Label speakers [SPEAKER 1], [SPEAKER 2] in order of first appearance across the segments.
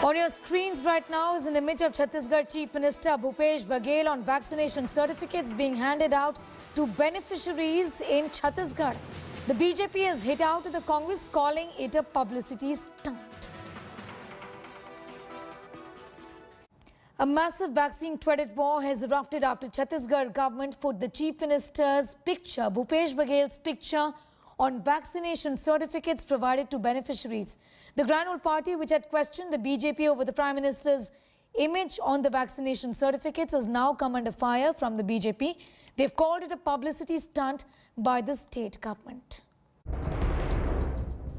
[SPEAKER 1] On your screens right now is an image of Chhattisgarh Chief Minister Bhupesh Baghel on vaccination certificates being handed out to beneficiaries in Chhattisgarh. The BJP has hit out at the Congress, calling it a publicity stunt. A massive vaccine credit war has erupted after Chhattisgarh government put the Chief Minister's picture, Bhupesh Baghel's picture, on vaccination certificates provided to beneficiaries. The Grand Old Party, which had questioned the BJP over the Prime Minister's image on the vaccination certificates, has now come under fire from the BJP. They've called it a publicity stunt by the state government.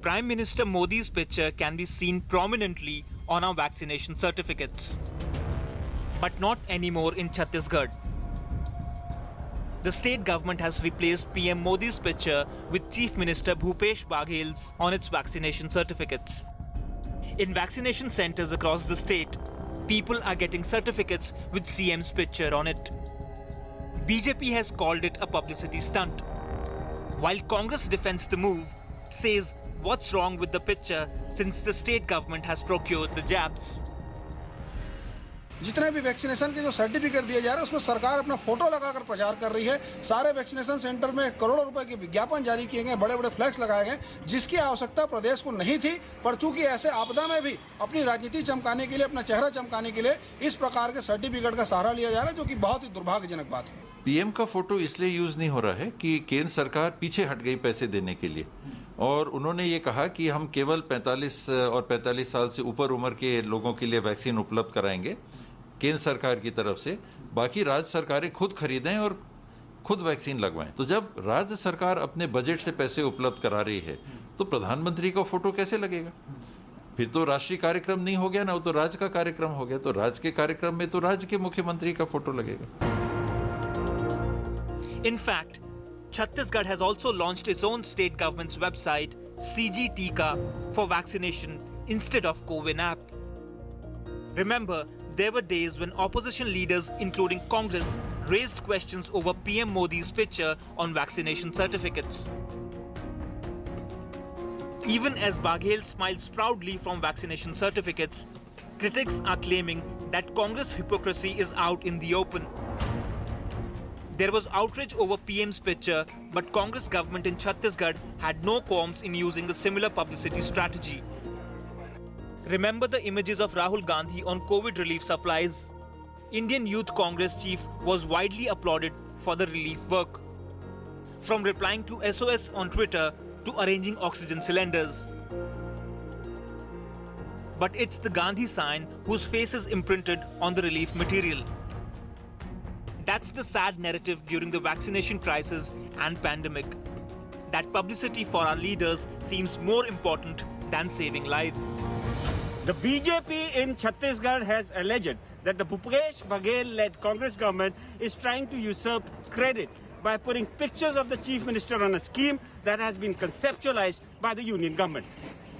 [SPEAKER 2] Prime Minister Modi's picture can be seen prominently on our vaccination certificates, but not anymore in Chhattisgarh. The state government has replaced PM Modi's picture with Chief Minister Bhupesh Baghel's on its vaccination certificates. In vaccination centers across the state, people are getting certificates with CM's picture on it. BJP has called it a publicity stunt, while Congress defends the move, says what's wrong with the picture since the state government has procured the jabs.
[SPEAKER 3] जितने भी vaccination के जो certificate दिए जा रहे हैं उसमें सरकार अपना फोटो लगाकर प्रचार कर रही है। सारे वैक्सीनेशन सेंटर में करोड़ों रुपए के विज्ञापन जारी किए गए, बड़े बड़े फ्लैक्स लगाए गए, जिसकी आवश्यकता प्रदेश को नहीं थी, पर चूंकि ऐसे आपदा में भी अपनी राजनीति चमकाने के लिए, अपना चेहरा चमकाने के लिए इस प्रकार के सर्टिफिकेट का सहारा लिया जा रहा है, जो कि बहुत ही दुर्भाग्यजनक बात है।
[SPEAKER 4] पीएम का फोटो इसलिए यूज नहीं हो रहा है कि केंद्र सरकार पीछे हट गई पैसे देने के लिए, और उन्होंने ये कहा कि हम केवल 45 और 45 साल से ऊपर उम्र के लोगों के लिए वैक्सीन उपलब्ध कराएंगे केंद्र सरकार की तरफ से, बाकी राज्य सरकारें खुद खरीदें और खुद वैक्सीन लगवाएं। तो जब राज्य सरकार अपने बजट से पैसे उपलब्ध करा रही है तो प्रधानमंत्री का फोटो कैसे लगेगा? फिर तो राष्ट्रीय कार्यक्रम नहीं हो गया ना, वो तो राज्य का कार्यक्रम हो गया। तो राज्य के कार्यक्रम में तो राज्य के मुख्यमंत्री का फोटो लगेगा।
[SPEAKER 2] In fact, Chhattisgarh has also launched its own state government's website, CG Tika, for vaccination instead of CoWIN app. Remember, there were days when opposition leaders, including Congress, raised questions over PM Modi's picture on vaccination certificates. Even as Baghel smiles proudly from vaccination certificates, critics are claiming that Congress hypocrisy is out in the open. There was outrage over PM's picture, but Congress government in Chhattisgarh had no qualms in using a similar publicity strategy. Remember the images of Rahul Gandhi on COVID relief supplies? Indian Youth Congress chief was widely applauded for the relief work, from replying to SOS on Twitter to arranging oxygen cylinders. But it's the Gandhi sign whose face is imprinted on the relief material. That's the sad narrative during the vaccination crisis and pandemic. That publicity for our leaders seems more important than saving lives.
[SPEAKER 5] The BJP in Chhattisgarh has alleged that the Bhupesh Baghel-led Congress government is trying to usurp credit by putting pictures of the Chief Minister on a scheme that has been conceptualized by the Union government.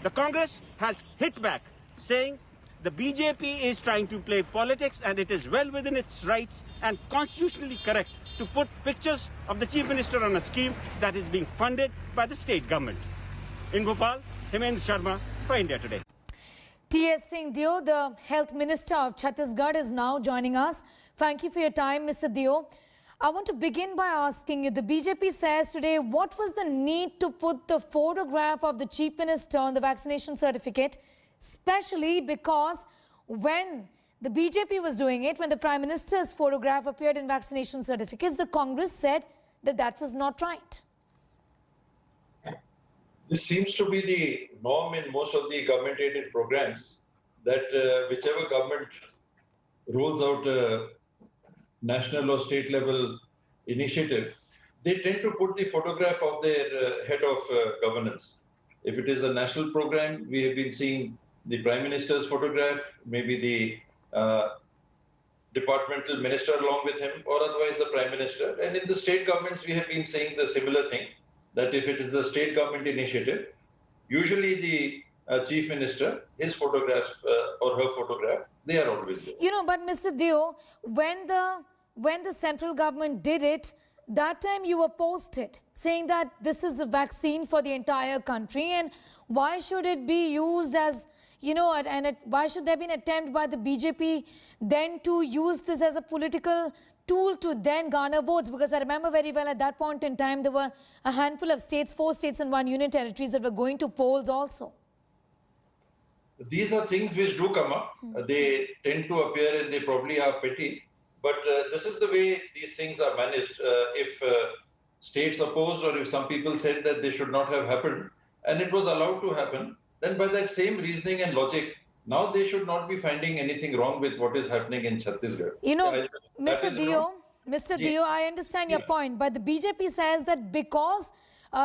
[SPEAKER 5] The Congress has hit back, saying the BJP is trying to play politics and it is well within its rights and constitutionally correct to put pictures of the Chief Minister on a scheme that is being funded by the state government. In Bhopal, Hemendra Sharma for India Today.
[SPEAKER 1] T.S. Singh Deo, the Health Minister of Chhattisgarh, is now joining us. Thank you for your time, Mr. Deo. I want to begin by asking you, the BJP says today, what was the need to put the photograph of the Chief Minister on the vaccination certificate, especially because when the BJP was doing it, when the Prime Minister's photograph appeared in vaccination certificates, the Congress said that that was not right.
[SPEAKER 6] This seems to be the norm in most of the government-aided programs, that whichever government rolls out a national or state level initiative, they tend to put the photograph of their head of governance. If it is a national program, we have been seeing the Prime Minister's photograph, maybe the departmental minister along with him, or otherwise the Prime Minister. And in the state governments, we have been saying the similar thing, that if it is the state government initiative, usually the Chief Minister, his photograph or her photograph, they are always there.
[SPEAKER 1] You know, but Mr. Deo, when the central government did it, that time you opposed it, saying that this is the vaccine for the entire country, and why should it be used as, why should there be an attempt by the BJP then to use this as a political tool to then garner votes? Because I remember very well at that point in time, there were a handful of states, 4 states and 1 union territories that were going to polls also.
[SPEAKER 6] These are things which do come up. They tend to appear and they probably are petty. But this is the way these things are managed. If states opposed or if some people said that they should not have happened and it was allowed to happen, then by that same reasoning and logic, now they should not be finding anything wrong with what is happening in Chhattisgarh.
[SPEAKER 1] Mr. Dio, I understand your point, but the BJP says that because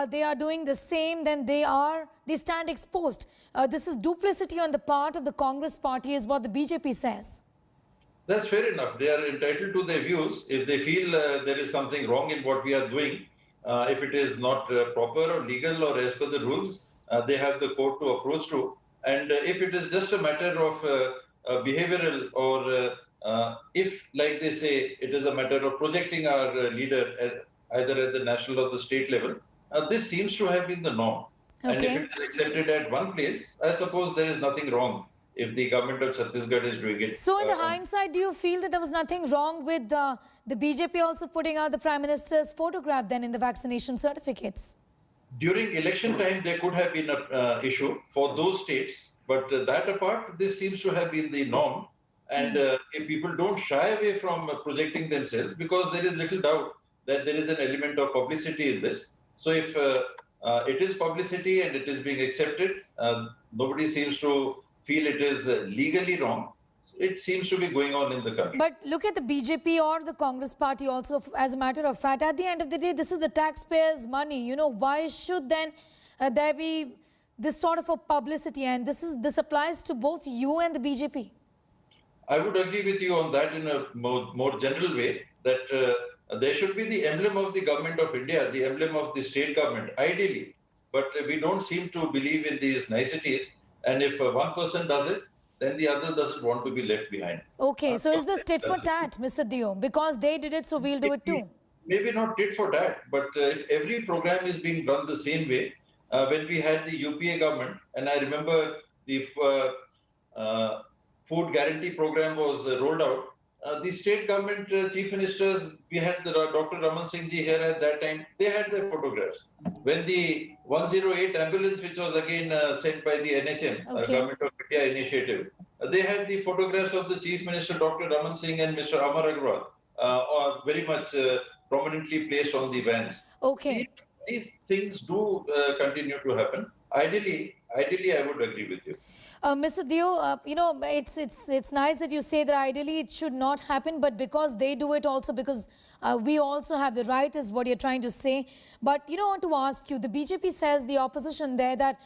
[SPEAKER 1] they are doing the same, then they stand exposed. This is duplicity on the part of the Congress party is what the BJP says.
[SPEAKER 6] That's fair enough. They are entitled to their views. If they feel there is something wrong in what we are doing, if it is not proper or legal or as per the rules, they have the court to approach to. And if it is just a matter of behavioral or if, like they say, it is a matter of projecting our leader either at the national or the state level, this seems to have been the norm.
[SPEAKER 1] Okay.
[SPEAKER 6] And if it is accepted at one place, I suppose there is nothing wrong if the government of Chhattisgarh is doing it.
[SPEAKER 1] So in the hindsight, do you feel that there was nothing wrong with the BJP also putting out the Prime Minister's photograph then in the vaccination certificates?
[SPEAKER 6] During election time, there could have been an issue for those states, but that apart, this seems to have been the norm. And if people don't shy away from projecting themselves, because there is little doubt that there is an element of publicity in this. So if it is publicity and it is being accepted, nobody seems to feel it is legally wrong. It seems to be going on in the country.
[SPEAKER 1] But look at the BJP or the Congress party also, as a matter of fact, at the end of the day, this is the taxpayers' money. Why should then there be this sort of a publicity? And this applies to both you and the BJP.
[SPEAKER 6] I would agree with you on that in a more general way, that there should be the emblem of the government of India, the emblem of the state government, ideally. But we don't seem to believe in these niceties. And if one person does it, then the other doesn't want to be left behind.
[SPEAKER 1] Okay, so is this tit for tat, Mr. Dio? Because they did it, so we'll do it too.
[SPEAKER 6] Maybe not tit for tat, but if every program is being run the same way, when we had the UPA government, and I remember the food guarantee program was rolled out, the state government chief ministers, we had Dr. Raman Singh ji here at that time, they had their photographs. When the 108 ambulance, which was again sent by the NHM, Government of India initiative, they had the photographs of the chief minister, Dr. Raman Singh and Mr. Amar Agrawal, are very much prominently placed on the vans.
[SPEAKER 1] Okay.
[SPEAKER 6] These things do continue to happen. Ideally, I would agree with you.
[SPEAKER 1] Mr. Dio, it's nice that you say that ideally it should not happen, but because they do it also, because we also have the right is what you're trying to say. But, I want to ask you, the BJP says, the opposition there, that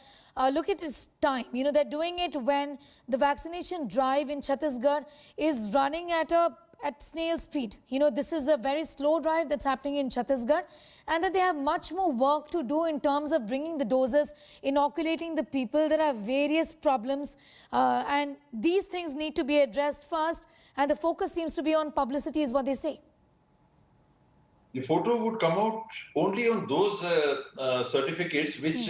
[SPEAKER 1] look at its time. They're doing it when the vaccination drive in Chhattisgarh is running at snail speed. This is a very slow drive that's happening in Chhattisgarh, and that they have much more work to do in terms of bringing the doses, inoculating the people. There are various problems, and these things need to be addressed first, and the focus seems to be on publicity is what they say.
[SPEAKER 6] The photo would come out only on those certificates which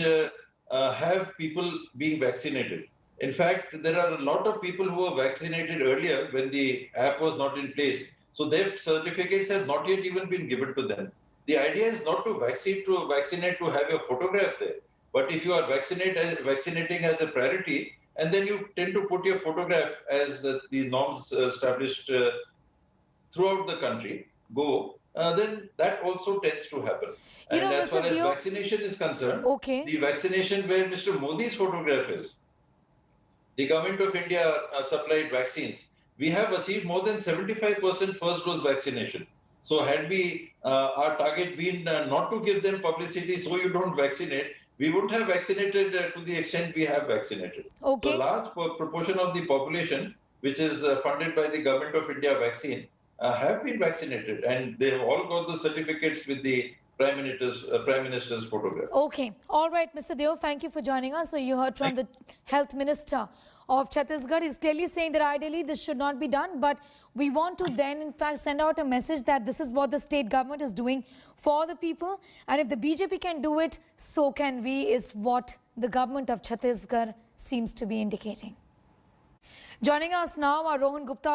[SPEAKER 6] have people being vaccinated. In fact, there are a lot of people who were vaccinated earlier when the app was not in place. So their certificates have not yet even been given to them. The idea is not to vaccinate to have your photograph there. But if you are vaccinating as a priority, and then you tend to put your photograph as the norms established throughout the country then that also tends to happen. And as far as vaccination is concerned, the vaccination where Mr. Modi's photograph is, the government of India supplied vaccines. We have achieved more than 75% first dose vaccination. So had our target been not to give them publicity so you don't vaccinate, we wouldn't have vaccinated to the extent we have vaccinated.
[SPEAKER 1] Okay.
[SPEAKER 6] So large proportion of the population, which is funded by the government of India vaccine, have been vaccinated, and they have all got the certificates with the Prime Minister's photograph.
[SPEAKER 1] Okay. All right, Mr. Dio, thank you for joining us. So you heard from the Health Minister of Chhattisgarh. He's clearly saying that ideally this should not be done, but we want to then in fact send out a message that this is what the state government is doing for the people, and if the BJP can do it, so can we, is what the government of Chhattisgarh seems to be indicating. Joining us now are Rohan Gupta